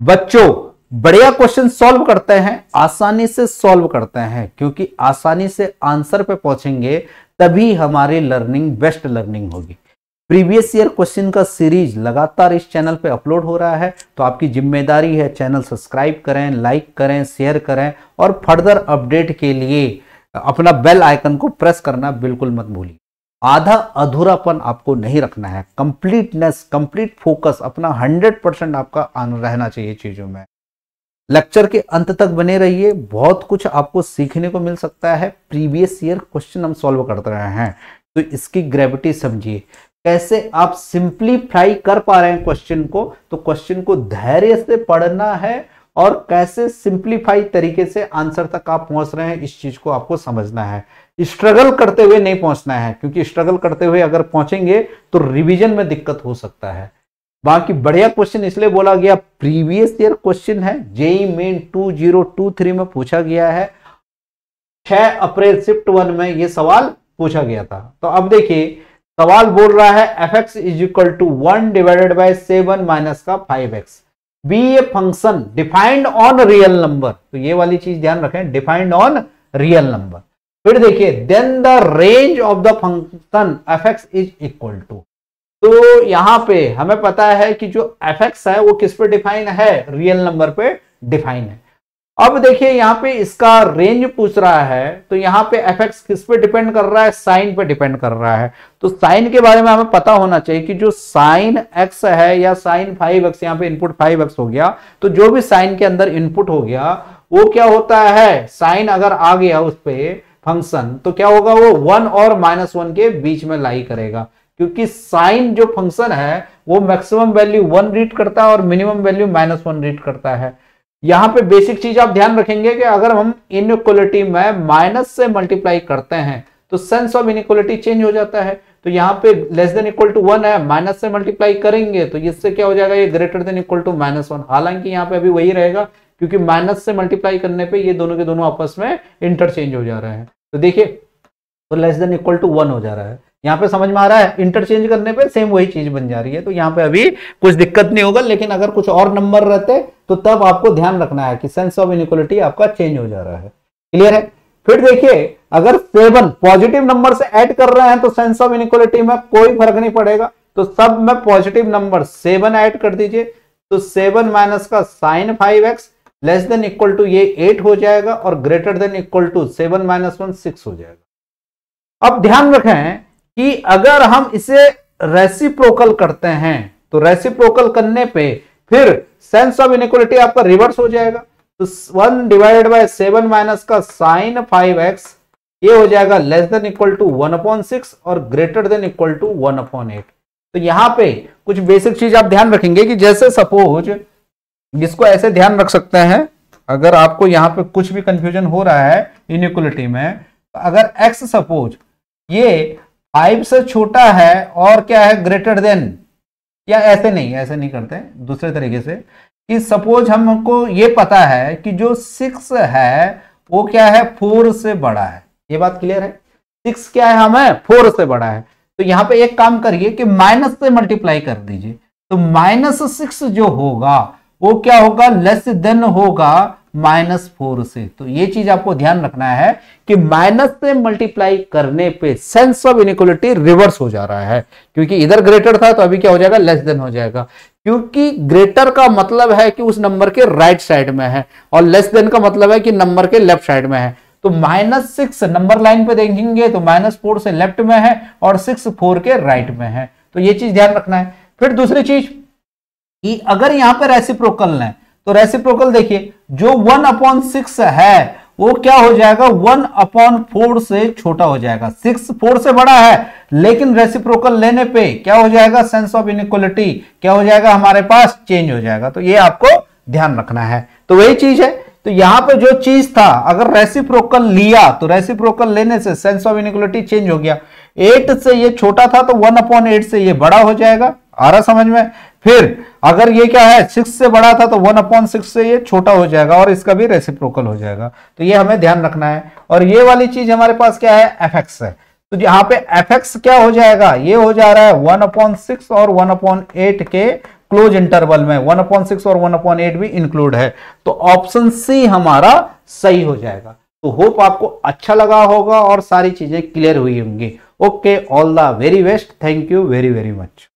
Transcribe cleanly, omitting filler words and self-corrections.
बच्चों बढ़िया question solve करते हैं, आसानी से सॉल्व करते हैं, क्योंकि आसानी से आंसर पे पहुंचेंगे तभी हमारी लर्निंग बेस्ट लर्निंग होगी। प्रीवियस ईयर क्वेश्चन का सीरीज लगातार इस चैनल पे अपलोड हो रहा है, तो आपकी जिम्मेदारी है चैनल सब्सक्राइब करें, लाइक करें, शेयर करें और फर्दर अपडेट के लिए अपना बेल आइकन को प्रेस करना बिल्कुल मत भूलिए। आधा अधूरापन आपको नहीं रखना है, कंप्लीटनेस, कंप्लीट फोकस अपना 100% आपका रहना चाहिए चीजों में। लेक्चर के अंत तक बने रहिए, बहुत कुछ आपको सीखने को मिल सकता है। प्रीवियस ईयर क्वेश्चन हम सॉल्व करते रहे हैं, तो इसकी ग्रेविटी समझिए, कैसे आप सिंप्लीफाई कर पा रहे हैं क्वेश्चन को। तो क्वेश्चन को धैर्य से पढ़ना है और कैसे सिंप्लीफाई तरीके से आंसर तक आप पहुंच रहे हैं, इस चीज को आपको समझना है। स्ट्रगल करते हुए नहीं पहुंचना है, क्योंकि स्ट्रगल करते हुए अगर पहुंचेंगे तो रिवीजन में दिक्कत हो सकता है। बाकी बढ़िया क्वेश्चन इसलिए बोला गया, प्रीवियस ईयर क्वेश्चन है, जेईई मेन 2023 में पूछा गया है। 6 अप्रैल शिफ्ट 1 में यह सवाल पूछा गया था। तो अब देखिए सवाल बोल रहा है fx is equal to 1 divided by 7 minus का 5x be a function defined on real number. तो ये वाली चीज ध्यान रखें, डिफाइंड ऑन रियल नंबर। फिर देखिए then the range of the function fx is equal to, तो यहां पे हमें पता है कि जो fx है वो किस पे डिफाइन है, रियल नंबर पे डिफाइन है। अब देखिए यहां पे इसका रेंज पूछ रहा है, तो यहां पे fx किस पे डिपेंड कर रहा है, साइन पे डिपेंड कर रहा है। तो साइन के बारे में हमें पता होना चाहिए कि जो साइन x है या साइन 5x, यहां पे इनपुट 5x हो गया, तो जो भी साइन के अंदर इनपुट हो गया वो क्या होता है, साइन अगर आ गया उस पे फंक्शन, तो क्या होगा, वो 1 और -1 के बीच में लाई करेगा, क्योंकि साइन जो फंक्शन है वो मैक्सिमम वैल्यू 1 रीड करता है और मिनिमम वैल्यू -1 रीड करता है। यहां पे बेसिक चीज आप ध्यान रखेंगे कि अगर हम इनइक्वालिटी में माइनस से मल्टीप्लाई करते हैं तो सेंस ऑफ इनइक्वालिटी चेंज हो जाता है। तो यहां पे लेस देन इक्वल टू 1 है, माइनस से मल्टीप्लाई करेंगे तो इससे क्या हो जाएगा, ये ग्रेटर देन इक्वल टू -1। हालांकि यहां पे अभी वही रहेगा, क्योंकि माइनस से मल्टीप्लाई करने पे ये दोनों के दोनों आपस में इंटरचेंज हो जा रहे हैं। तो देखिए तो लेस देन इक्वल टू 1 हो जा रहा है, यहाँ पे समझ में आ रहा है, इंटरचेंज करने पे सेम वही चीज बन जा रही है। तो यहाँ पे अभी कुछ दिक्कत नहीं होगा, लेकिन अगर कुछ और नंबर रहते तो तब आपको ध्यान रखना है कि सेंस ऑफ इनइक्वालिटी आपका चेंज हो जा रहा है। क्लियर है। फिर देखिए अगर 7 पॉजिटिव नंबर से ऐड कर रहे हैं तो सेंस ऑफ इनइक्वालिटी में कोई फर्क नहीं पड़ेगा, तो सब में पॉजिटिव नंबर 7 ऐड कर दीजिए। तो 7 माइनस का sign 5x less than equal to ये 8 हो जाएगा और ग्रेटर देन इक्वल टू 7 - 1 6 हो जाएगा। अब ध्यान रखें कि अगर हम इसे रेसिप्रोकल करते हैं तो रेसिप्रोकल करने पे फिर सेंस ऑफ इनइक्वालिटी आपका रिवर्स हो जाएगा। तो 1 डिवाइडेड बाय 7 माइनस का साइन 5x ये हो जाएगा लेस देन इक्वल टू 1/6 और ग्रेटर देन इक्वल टू 1/8। तो यहां पे कुछ बेसिक चीज आप ध्यान रखेंगे कि जैसे सपोज जिसको ऐसे ध्यान रख सकते हैं, अगर आपको यहां पे कुछ भी कंफ्यूजन हो रहा है इनइक्वालिटी में, तो अगर x सपोज ये 5 से छोटा है और क्या है ग्रेटर देन, या ऐसे नहीं करते हैं, दूसरे तरीके से कि सपोज हमको ये पता है कि जो 6 है वो क्या है 4 से बड़ा है। ये बात क्लियर है, 6 क्या है हमें 4 से बड़ा है। तो यहां पे एक काम करिए कि माइनस से मल्टीप्लाई कर दीजिए, तो -6 जो होगा वो क्या होगा, लेस देन होगा -4 से। तो ये चीज आपको ध्यान रखना है कि माइनस से मल्टीप्लाई करने पे सेंस ऑफ इनइक्वालिटी रिवर्स हो जा रहा है, क्योंकि इधर ग्रेटर था तो अभी क्या हो जाएगा, लेस देन हो जाएगा, क्योंकि ग्रेटर का मतलब है कि उस नंबर के राइट साइड में है और लेस देन का मतलब है कि नंबर के लेफ्ट साइड में है। तो -6 नंबर लाइन पे देखेंगे तो -4 से लेफ्ट में है और 6 4 के राइट में है। तो ये चीज ध्यान रखना है। फिर दूसरी चीज कि अगर यहां पर रेसिप्रोकल लें तो रेसिप्रोकल देखिए जो 1/6 है वो क्या हो जाएगा, 1/4 से छोटा हो जाएगा। 6 4 से बड़ा है, लेकिन रेसिप्रोकल लेने पे क्या हो जाएगा, सेंस ऑफ इनइक्वालिटी क्या हो जाएगा, हमारे पास चेंज हो जाएगा। तो ये आपको ध्यान रखना है। तो वही चीज है, तो यहां पे जो चीज था अगर रेसिप्रोकल लिया तो रेसिप्रोकल लेने से सेंस ऑफ इनइक्वालिटी चेंज हो गया। 8 से ये छोटा था तो 1/8 से ये बड़ा हो जाएगा। आ रहा समझ में। फिर अगर ये क्या है 6 से बड़ा था तो 1/6 से ये छोटा हो जाएगा और इसका भी रेसिप्रोकल हो जाएगा। तो ये हमें ध्यान रखना है। और ये वाली चीज हमारे पास क्या है, fx है। तो यहाँ पे fx क्या हो जाएगा, ये हो जा रहा है 1/6 और 1/8 के क्लोज इंटरवल में 1/6 और 1/8 भी इंक्लूड है, तो ऑप्शन सी हमारा सही हो जाएगा। तो होप आपको अच्छा लगा होगा और सारी चीजें क्लियर हुई होंगी। Okay, all the very best, thank you very very much.